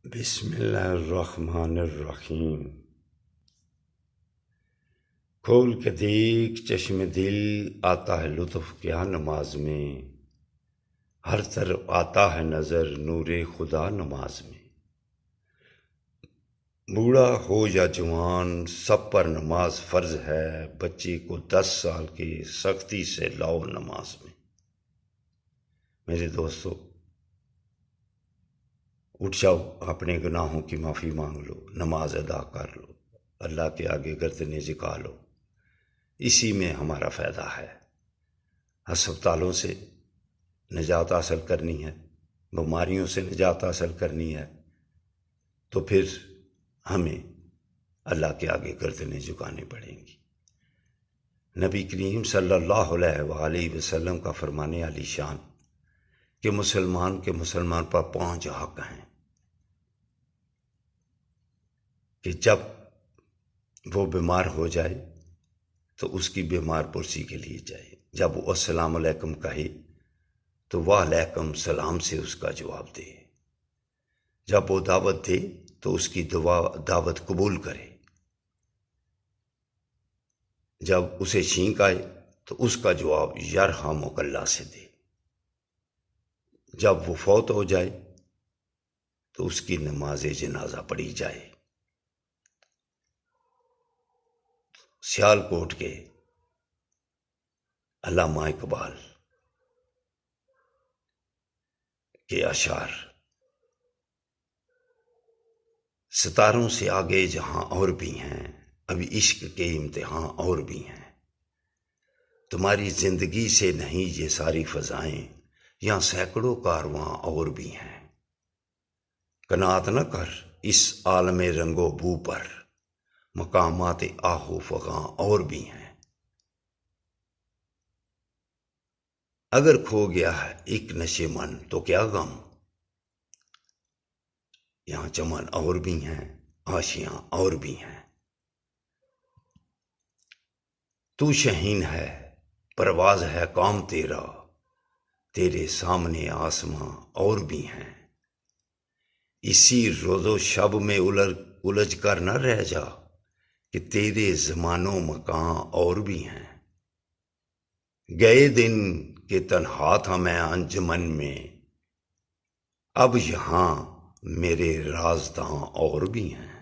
بسم اللہ الرحمن الرحیم۔ کھول کے دیکھ چشم دل، آتا ہے لطف کیا نماز میں، ہر طرف آتا ہے نظر نور خدا نماز میں۔ بوڑھا ہو یا جوان سب پر نماز فرض ہے، بچے کو 10 سال کی سختی سے لاؤ نماز میں۔ میرے دوستو، اٹھ جاؤ، اپنے گناہوں کی معافی مانگ لو، نماز ادا کر لو، اللہ کے آگے گردنیں جھکا لو، اسی میں ہمارا فائدہ ہے۔ ہسپتالوں سے نجات حاصل کرنی ہے، بیماریوں سے نجات حاصل کرنی ہے، تو پھر ہمیں اللہ کے آگے گردنیں جھکانی پڑیں گی۔ نبی کریم صلی اللہ علیہ وآلہ وسلم کا فرمان عالی شان کہ مسلمان پر 5 حق ہیں کہ جب وہ بیمار ہو جائے تو اس کی بیمار پرسی کے لیے جائے، جب وہ السلام علیکم کہے تو وعلیکم السلام سے اس کا جواب دے، جب وہ دعوت دے تو اس کی دعوت قبول کرے، جب اسے چھینک آئے تو اس کا جواب یرحمک اللہ سے دے، جب وہ فوت ہو جائے تو اس کی نماز جنازہ پڑھی جائے۔ سیالکوٹ کے علامہ اقبال کے اشعار، ستاروں سے آگے جہاں اور بھی ہیں، ابھی عشق کے امتحان اور بھی ہیں، تمہاری زندگی سے نہیں یہ ساری فضائیں، یہاں سینکڑوں کارواں اور بھی ہیں، قناعت نہ کر اس عالم رنگ و بو پر، مقامات آہ و فغاں اور بھی ہیں۔ اگر کھو گیا ہے ایک نشے من تو کیا غم، یہاں چمن اور بھی ہیں، آشیاں اور بھی ہیں۔ تو شہین ہے، پرواز ہے کام تیرا، تیرے سامنے آسماں اور بھی ہیں۔ اسی روز و شب میں الجھ کر نہ رہ جا کہ تیرے زمان و مکان اور بھی ہیں۔ گئے دن کے تنہا تھا میں انجمن میں، اب یہاں میرے رازداں اور بھی ہیں۔